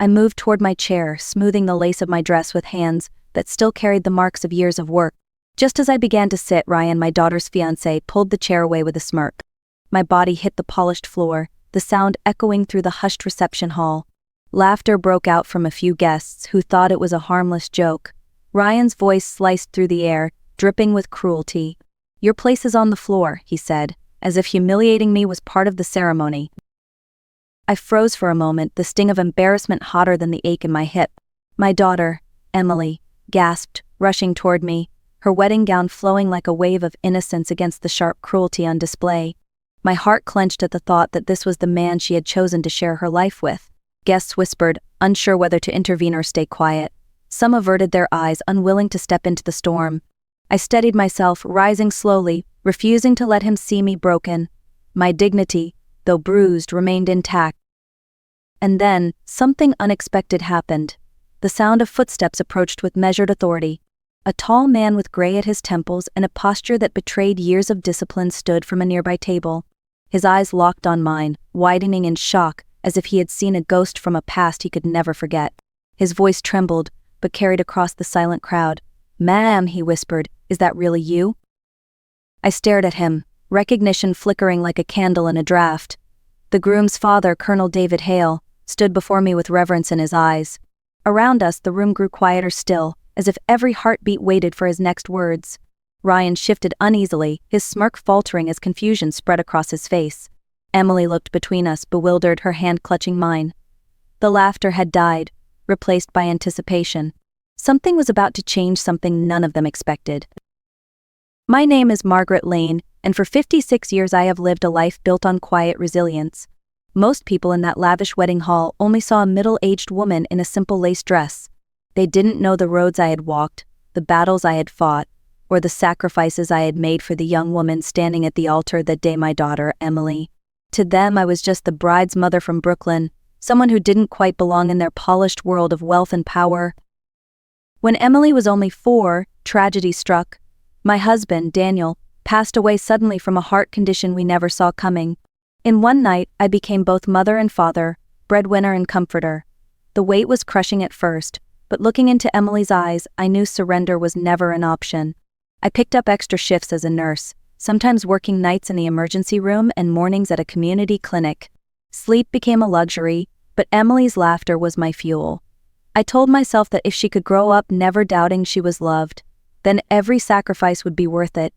I moved toward my chair, smoothing the lace of my dress with hands that still carried the marks of years of work. Just as I began to sit, Ryan, my daughter's fiancé, pulled the chair away with a smirk. My body hit the polished floor, the sound echoing through the hushed reception hall. Laughter broke out from a few guests who thought it was a harmless joke. Ryan's voice sliced through the air, dripping with cruelty. "Your place is on the floor," he said, as if humiliating me was part of the ceremony. I froze for a moment, the sting of embarrassment hotter than the ache in my hip. My daughter, Emily, gasped, rushing toward me, her wedding gown flowing like a wave of innocence against the sharp cruelty on display. My heart clenched at the thought that this was the man she had chosen to share her life with. Guests whispered, unsure whether to intervene or stay quiet. Some averted their eyes, unwilling to step into the storm. I steadied myself, rising slowly, refusing to let him see me broken. My dignity, though bruised, remained intact. And then, something unexpected happened. The sound of footsteps approached with measured authority. A tall man with gray at his temples and a posture that betrayed years of discipline stood from a nearby table. His eyes locked on mine, widening in shock, as if he had seen a ghost from a past he could never forget. His voice trembled, but carried across the silent crowd. "Ma'am," he whispered, "is that really you?" I stared at him, recognition flickering like a candle in a draft. The groom's father, Colonel David Hale, stood before me with reverence in his eyes. Around us, the room grew quieter still, as if every heartbeat waited for his next words. Ryan shifted uneasily, his smirk faltering as confusion spread across his face. Emily looked between us, bewildered, her hand clutching mine. The laughter had died, replaced by anticipation. Something was about to change, something none of them expected. "My name is Margaret Lane, and for 56 years I have lived a life built on quiet resilience." Most people in that lavish wedding hall only saw a middle-aged woman in a simple lace dress. They didn't know the roads I had walked, the battles I had fought, or the sacrifices I had made for the young woman standing at the altar that day, my daughter, Emily. To them, I was just the bride's mother from Brooklyn, someone who didn't quite belong in their polished world of wealth and power. When Emily was only 4, tragedy struck. My husband, Daniel, passed away suddenly from a heart condition we never saw coming. In one night, I became both mother and father, breadwinner and comforter. The weight was crushing at first, but looking into Emily's eyes, I knew surrender was never an option. I picked up extra shifts as a nurse, sometimes working nights in the emergency room and mornings at a community clinic. Sleep became a luxury, but Emily's laughter was my fuel. I told myself that if she could grow up never doubting she was loved, then every sacrifice would be worth it.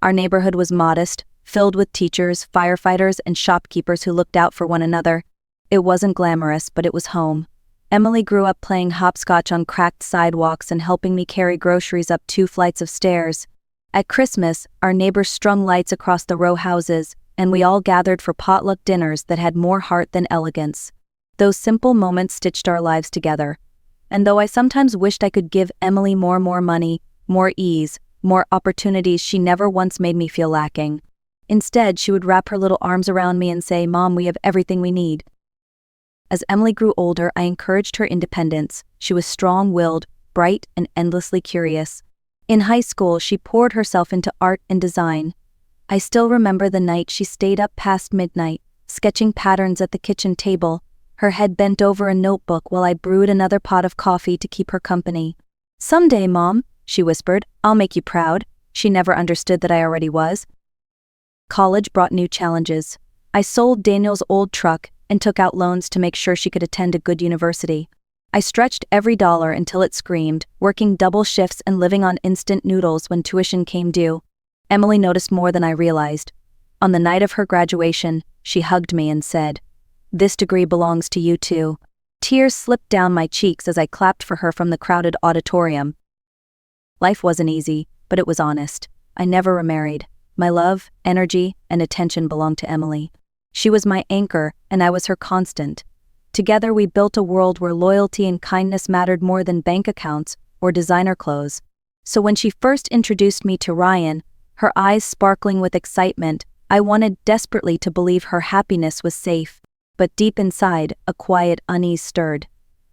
Our neighborhood was modest, filled with teachers, firefighters, and shopkeepers who looked out for one another. It wasn't glamorous, but it was home. Emily grew up playing hopscotch on cracked sidewalks and helping me carry groceries up 2 flights of stairs. At Christmas, our neighbors strung lights across the row houses, and we all gathered for potluck dinners that had more heart than elegance. Those simple moments stitched our lives together. And though I sometimes wished I could give Emily more money, more ease, more opportunities, she never once made me feel lacking. Instead, she would wrap her little arms around me and say, "Mom, we have everything we need." As Emily grew older, I encouraged her independence. She was strong-willed, bright, and endlessly curious. In high school, she poured herself into art and design. I still remember the night she stayed up past midnight, sketching patterns at the kitchen table, her head bent over a notebook while I brewed another pot of coffee to keep her company. "Someday, Mom," she whispered, "I'll make you proud." She never understood that I already was. College brought new challenges. I sold Daniel's old truck and took out loans to make sure she could attend a good university. I stretched every dollar until it screamed, working double shifts and living on instant noodles when tuition came due. Emily noticed more than I realized. On the night of her graduation, she hugged me and said, "This degree belongs to you too." Tears slipped down my cheeks as I clapped for her from the crowded auditorium. Life wasn't easy, but it was honest. I never remarried. My love, energy, and attention belonged to Emily. She was my anchor, and I was her constant. Together we built a world where loyalty and kindness mattered more than bank accounts or designer clothes. So when she first introduced me to Ryan, her eyes sparkling with excitement, I wanted desperately to believe her happiness was safe. But deep inside, a quiet unease stirred.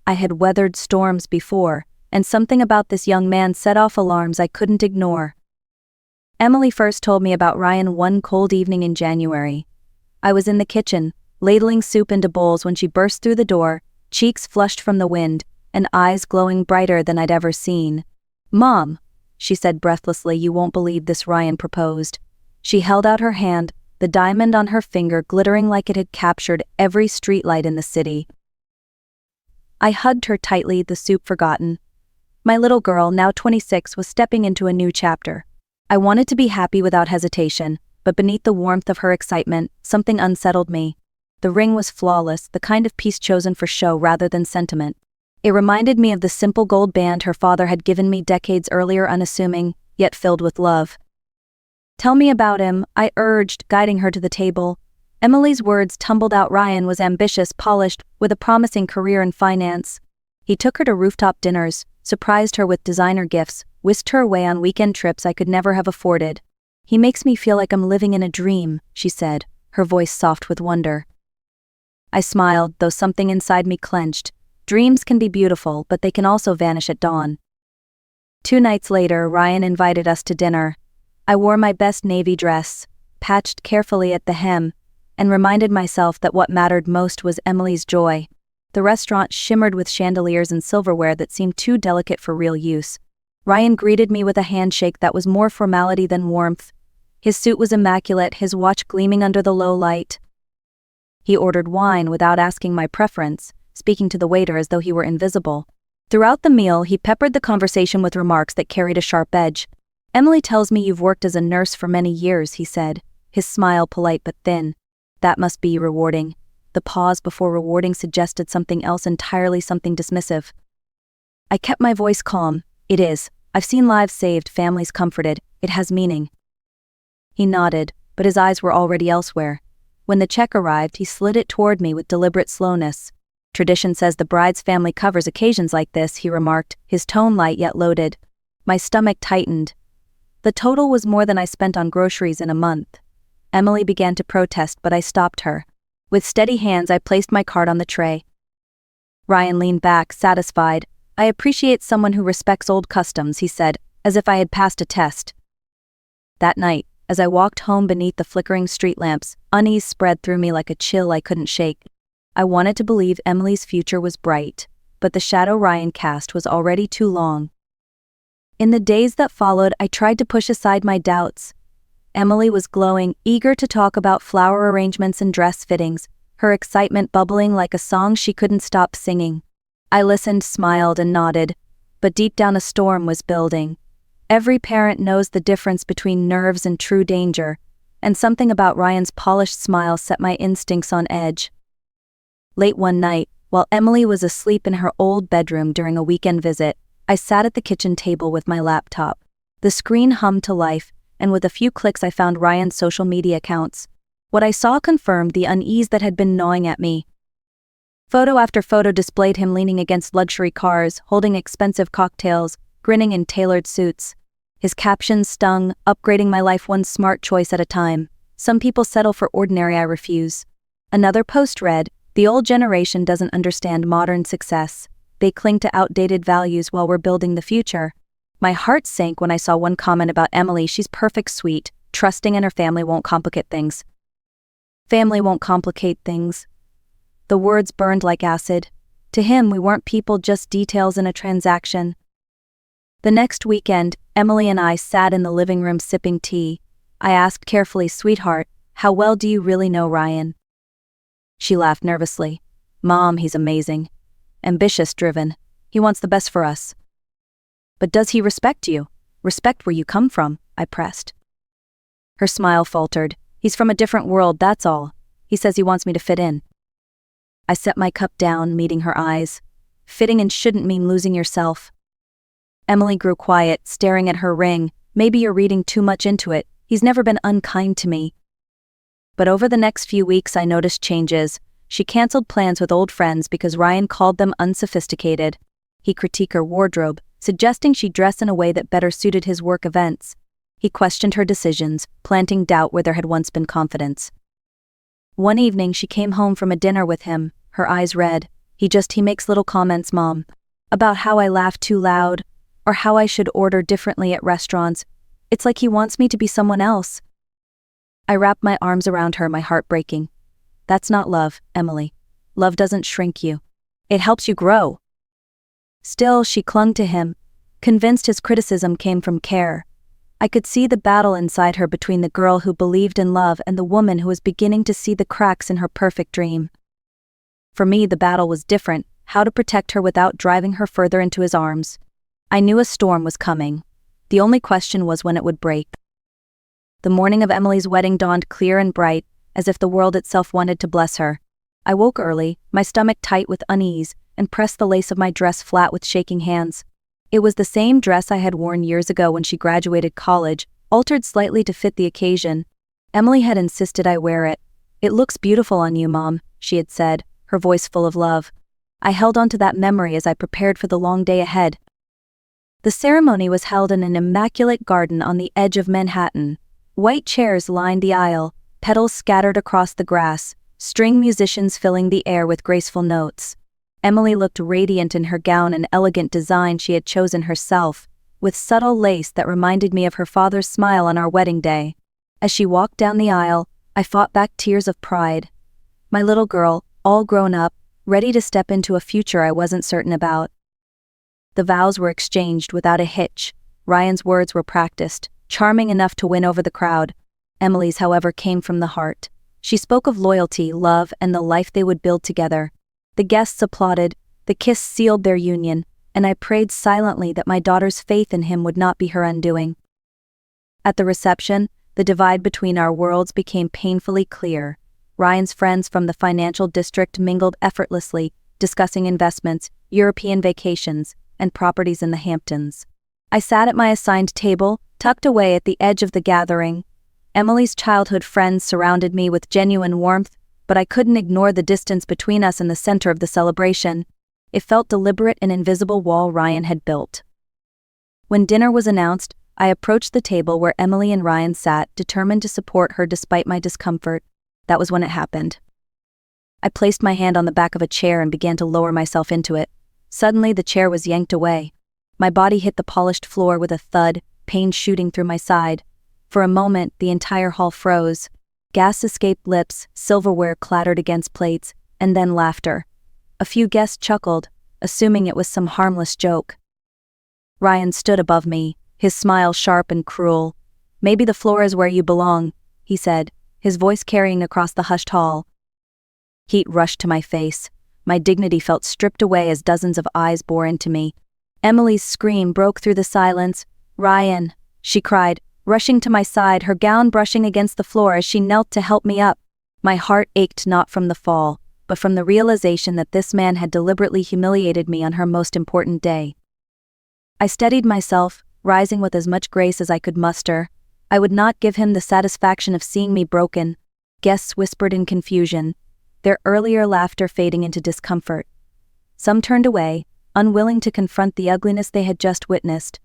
I had weathered storms before, and something about this young man set off alarms I couldn't ignore. Emily first told me about Ryan one cold evening in January. I was in the kitchen, ladling soup into bowls when she burst through the door, cheeks flushed from the wind, and eyes glowing brighter than I'd ever seen. "Mom," she said breathlessly, "you won't believe this, Ryan proposed." She held out her hand, the diamond on her finger glittering like it had captured every streetlight in the city. I hugged her tightly, the soup forgotten. My little girl, now 26, was stepping into a new chapter. I wanted to be happy without hesitation, but beneath the warmth of her excitement, something unsettled me. The ring was flawless, the kind of piece chosen for show rather than sentiment. It reminded me of the simple gold band her father had given me decades earlier, unassuming, yet filled with love. "Tell me about him," I urged, guiding her to the table. Emily's words tumbled out. Ryan was ambitious, polished, with a promising career in finance. He took her to rooftop dinners, surprised her with designer gifts, whisked her away on weekend trips I could never have afforded. "He makes me feel like I'm living in a dream," she said, her voice soft with wonder. I smiled, though something inside me clenched. Dreams can be beautiful, but they can also vanish at dawn. 2 nights later, Ryan invited us to dinner. I wore my best navy dress, patched carefully at the hem, and reminded myself that what mattered most was Emily's joy. The restaurant shimmered with chandeliers and silverware that seemed too delicate for real use. Ryan greeted me with a handshake that was more formality than warmth. His suit was immaculate, his watch gleaming under the low light. He ordered wine without asking my preference, speaking to the waiter as though he were invisible. Throughout the meal, he peppered the conversation with remarks that carried a sharp edge. "Emily tells me you've worked as a nurse for many years," he said, his smile polite but thin. "That must be rewarding." The pause before rewarding suggested something else entirely, something dismissive. I kept my voice calm. "It is. I've seen lives saved, families comforted. It has meaning." He nodded, but his eyes were already elsewhere. When the check arrived, he slid it toward me with deliberate slowness. "Tradition says the bride's family covers occasions like this," he remarked, his tone light yet loaded. My stomach tightened. The total was more than I spent on groceries in a month. Emily began to protest, but I stopped her. With steady hands, I placed my card on the tray. Ryan leaned back, satisfied. "I appreciate someone who respects old customs," he said, as if I had passed a test. That night, as I walked home beneath the flickering street lamps, unease spread through me like a chill I couldn't shake. I wanted to believe Emily's future was bright, but the shadow Ryan cast was already too long. In the days that followed, I tried to push aside my doubts. Emily was glowing, eager to talk about flower arrangements and dress fittings, her excitement bubbling like a song she couldn't stop singing. I listened, smiled, and nodded, but deep down a storm was building. Every parent knows the difference between nerves and true danger, and something about Ryan's polished smile set my instincts on edge. Late one night, while Emily was asleep in her old bedroom during a weekend visit, I sat at the kitchen table with my laptop. The screen hummed to life, and with a few clicks I found Ryan's social media accounts. What I saw confirmed the unease that had been gnawing at me. Photo after photo displayed him leaning against luxury cars, holding expensive cocktails, grinning in tailored suits. His captions stung, upgrading my life one smart choice at a time. "Some people settle for ordinary, I refuse." Another post read, "The old generation doesn't understand modern success. They cling to outdated values while we're building the future." My heart sank when I saw one comment about Emily. "She's perfect, sweet, trusting, and her family won't complicate things." Family won't complicate things. The words burned like acid. To him, we weren't people, just details in a transaction. The next weekend, Emily and I sat in the living room sipping tea. I asked carefully, "Sweetheart, how well do you really know Ryan?" She laughed nervously. "Mom, he's amazing. Ambitious, driven. He wants the best for us." "But does he respect you? Respect where you come from?" I pressed. Her smile faltered. "He's from a different world, that's all. He says he wants me to fit in." I set my cup down, meeting her eyes. "Fitting in shouldn't mean losing yourself." Emily grew quiet, staring at her ring. "Maybe you're reading too much into it. He's never been unkind to me." But over the next few weeks I noticed changes. She canceled plans with old friends because Ryan called them unsophisticated. He critiqued her wardrobe, suggesting she dress in a way that better suited his work events. He questioned her decisions, planting doubt where there had once been confidence. One evening she came home from a dinner with him, her eyes red. He makes little comments, Mom, about how I laugh too loud, or how I should order differently at restaurants. It's like he wants me to be someone else." I wrapped my arms around her, my heart breaking. "That's not love, Emily. Love doesn't shrink you. It helps you grow." Still, she clung to him, convinced his criticism came from care. I could see the battle inside her between the girl who believed in love and the woman who was beginning to see the cracks in her perfect dream. For me, the battle was different: how to protect her without driving her further into his arms. I knew a storm was coming. The only question was when it would break. The morning of Emily's wedding dawned clear and bright, as if the world itself wanted to bless her. I woke early, my stomach tight with unease, and pressed the lace of my dress flat with shaking hands. It was the same dress I had worn years ago when she graduated college, altered slightly to fit the occasion. Emily had insisted I wear it. "It looks beautiful on you, Mom," she had said, her voice full of love. I held on to that memory as I prepared for the long day ahead. The ceremony was held in an immaculate garden on the edge of Manhattan. White chairs lined the aisle, petals scattered across the grass, string musicians filling the air with graceful notes. Emily looked radiant in her gown and elegant design she had chosen herself, with subtle lace that reminded me of her father's smile on our wedding day. As she walked down the aisle, I fought back tears of pride. My little girl, all grown up, ready to step into a future I wasn't certain about. The vows were exchanged without a hitch. Ryan's words were practiced, charming enough to win over the crowd. Emily's, however, came from the heart. She spoke of loyalty, love, and the life they would build together. The guests applauded, the kiss sealed their union, and I prayed silently that my daughter's faith in him would not be her undoing. At the reception, the divide between our worlds became painfully clear. Ryan's friends from the financial district mingled effortlessly, discussing investments, European vacations, and properties in the Hamptons. I sat at my assigned table, tucked away at the edge of the gathering. Emily's childhood friends surrounded me with genuine warmth, but I couldn't ignore the distance between us in the center of the celebration. It felt deliberate, an invisible wall Ryan had built. When dinner was announced, I approached the table where Emily and Ryan sat, determined to support her despite my discomfort. That was when it happened. I placed my hand on the back of a chair and began to lower myself into it. Suddenly, the chair was yanked away. My body hit the polished floor with a thud, pain shooting through my side. For a moment, the entire hall froze. Gas escaped lips, silverware clattered against plates, and then laughter. A few guests chuckled, assuming it was some harmless joke. Ryan stood above me, his smile sharp and cruel. "Maybe the floor is where you belong," he said, his voice carrying across the hushed hall. Heat rushed to my face. My dignity felt stripped away as dozens of eyes bore into me. Emily's scream broke through the silence. "Ryan," she cried, rushing to my side, her gown brushing against the floor as she knelt to help me up. My heart ached not from the fall, but from the realization that this man had deliberately humiliated me on her most important day. I steadied myself, rising with as much grace as I could muster. I would not give him the satisfaction of seeing me broken. Guests whispered in confusion, their earlier laughter fading into discomfort. Some turned away, unwilling to confront the ugliness they had just witnessed.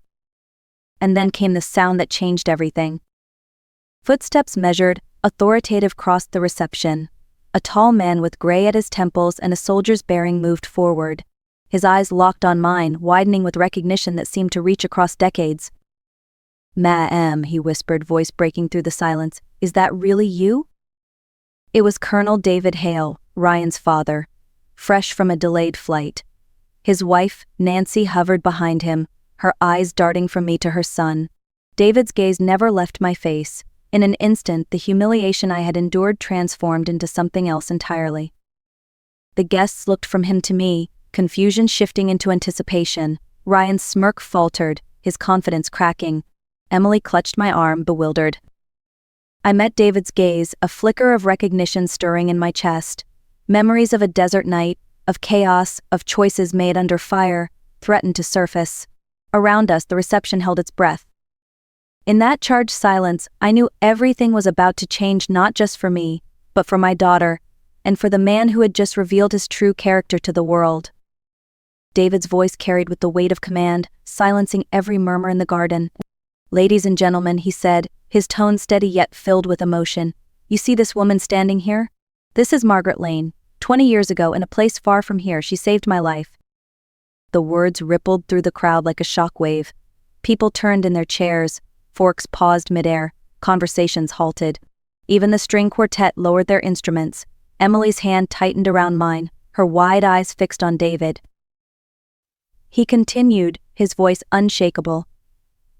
And then came the sound that changed everything. Footsteps measured, authoritative, crossed the reception. A tall man with gray at his temples and a soldier's bearing moved forward. His eyes locked on mine, widening with recognition that seemed to reach across decades. "Ma'am," he whispered, voice breaking through the silence, "is that really you?" It was Colonel David Hale, Ryan's father, fresh from a delayed flight. His wife, Nancy, hovered behind him, her eyes darting from me to her son. David's gaze never left my face. In an instant, the humiliation I had endured transformed into something else entirely. The guests looked from him to me, confusion shifting into anticipation. Ryan's smirk faltered, his confidence cracking. Emily clutched my arm, bewildered. I met David's gaze, a flicker of recognition stirring in my chest. Memories of a desert night, of chaos, of choices made under fire, threatened to surface. Around us, the reception held its breath. In that charged silence, I knew everything was about to change, not just for me, but for my daughter, and for the man who had just revealed his true character to the world. David's voice carried with the weight of command, silencing every murmur in the garden. "Ladies and gentlemen," he said, his tone steady yet filled with emotion. "You see this woman standing here? This is Margaret Lane. 20 years ago, in a place far from here, she saved my life." The words rippled through the crowd like a shockwave. People turned in their chairs, forks paused midair, conversations halted. Even the string quartet lowered their instruments. Emily's hand tightened around mine, her wide eyes fixed on David. He continued, his voice unshakable.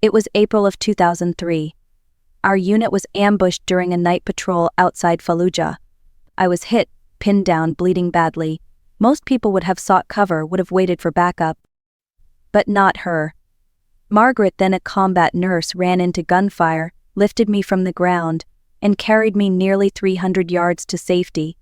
It was April of 2003. Our unit was ambushed during a night patrol outside Fallujah. I was hit, pinned down, bleeding badly. Most people would have sought cover, would have waited for backup. But not her. Margaret, then a combat nurse, ran into gunfire, lifted me from the ground, and carried me nearly 300 yards to safety.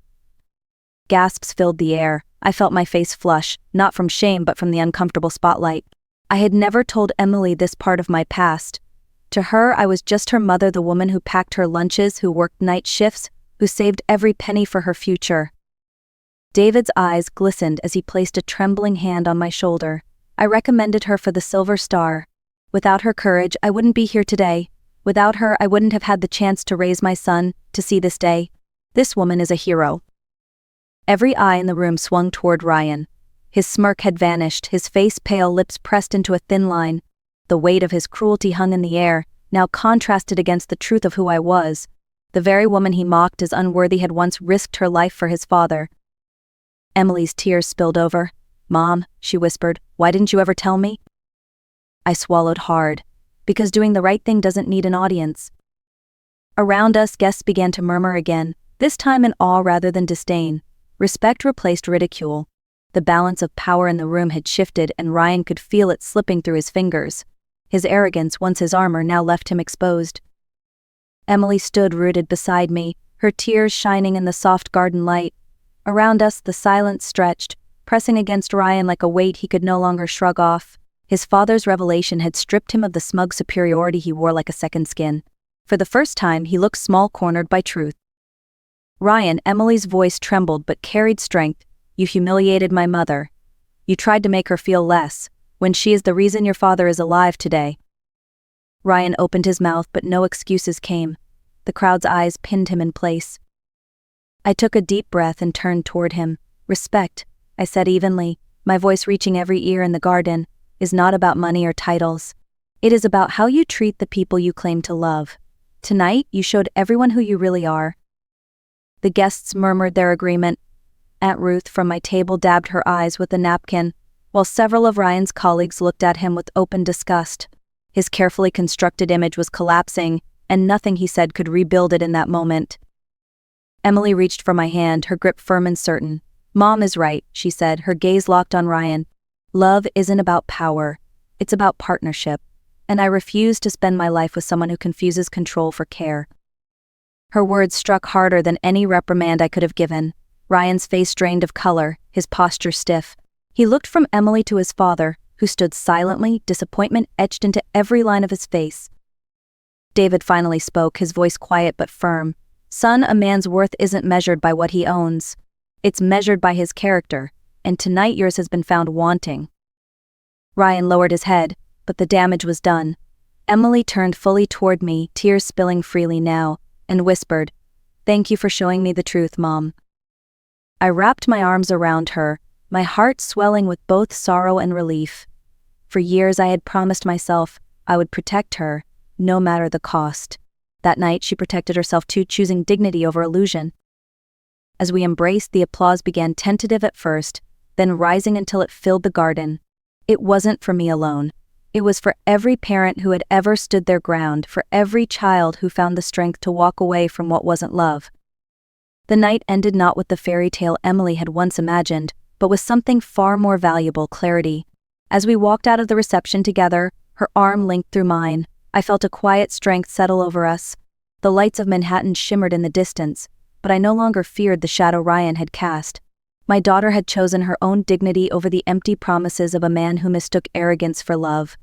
Gasps filled the air. I felt my face flush, not from shame but from the uncomfortable spotlight. I had never told Emily this part of my past. To her, I was just her mother, the woman who packed her lunches, who worked night shifts, who saved every penny for her future. David's eyes glistened as he placed a trembling hand on my shoulder. I recommended her for the Silver Star. Without her courage, I wouldn't be here today. Without her, I wouldn't have had the chance to raise my son, to see this day. This woman is a hero. Every eye in the room swung toward Ryan. His smirk had vanished, his face pale, lips pressed into a thin line. The weight of his cruelty hung in the air, now contrasted against the truth of who I was. The very woman he mocked as unworthy had once risked her life for his father. Emily's tears spilled over. "Mom," she whispered, "why didn't you ever tell me?" I swallowed hard. Because doing the right thing doesn't need an audience. Around us, guests began to murmur again, this time in awe rather than disdain. Respect replaced ridicule. The balance of power in the room had shifted, and Ryan could feel it slipping through his fingers. His arrogance, once his armor, now left him exposed. Emily stood rooted beside me, her tears shining in the soft garden light. Around us, the silence stretched, pressing against Ryan like a weight he could no longer shrug off. His father's revelation had stripped him of the smug superiority he wore like a second skin. For the first time, he looked small-cornered by truth. "Ryan," Emily's voice trembled but carried strength, "you humiliated my mother. You tried to make her feel less, when she is the reason your father is alive today." Ryan opened his mouth but no excuses came. The crowd's eyes pinned him in place. I took a deep breath and turned toward him. "Respect," I said evenly, my voice reaching every ear in the garden, "is not about money or titles. It is about how you treat the people you claim to love. Tonight, you showed everyone who you really are." The guests murmured their agreement. Aunt Ruth from my table dabbed her eyes with a napkin, while several of Ryan's colleagues looked at him with open disgust. His carefully constructed image was collapsing, and nothing he said could rebuild it in that moment. Emily reached for my hand, her grip firm and certain. "Mom is right," she said, her gaze locked on Ryan. "Love isn't about power. It's about partnership. And I refuse to spend my life with someone who confuses control for care." Her words struck harder than any reprimand I could have given. Ryan's face drained of color, his posture stiff. He looked from Emily to his father, who stood silently, disappointment etched into every line of his face. David finally spoke, his voice quiet but firm. "Son, a man's worth isn't measured by what he owns. It's measured by his character, and tonight yours has been found wanting." Ryan lowered his head, but the damage was done. Emily turned fully toward me, tears spilling freely now, and whispered, "Thank you for showing me the truth, Mom." I wrapped my arms around her, my heart swelling with both sorrow and relief. For years I had promised myself I would protect her, no matter the cost. That night she protected herself too, choosing dignity over illusion. As we embraced, the applause began tentative at first, then rising until it filled the garden. It wasn't for me alone. It was for every parent who had ever stood their ground, for every child who found the strength to walk away from what wasn't love. The night ended not with the fairy tale Emily had once imagined, but with something far more valuable: clarity. As we walked out of the reception together, her arm linked through mine, I felt a quiet strength settle over us. The lights of Manhattan shimmered in the distance, but I no longer feared the shadow Ryan had cast. My daughter had chosen her own dignity over the empty promises of a man who mistook arrogance for love.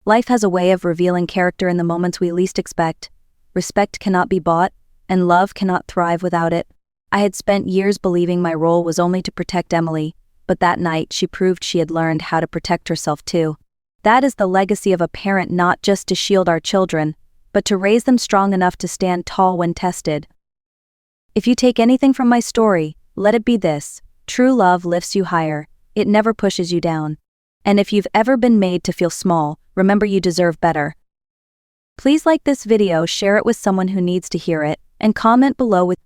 Life has a way of revealing character in the moments we least expect. Respect cannot be bought, and love cannot thrive without it. I had spent years believing my role was only to protect Emily, but that night she proved she had learned how to protect herself too. That is the legacy of a parent, not just to shield our children, but to raise them strong enough to stand tall when tested. If you take anything from my story, let it be this: true love lifts you higher, it never pushes you down. And if you've ever been made to feel small, remember you deserve better. Please like this video, share it with someone who needs to hear it, and comment below with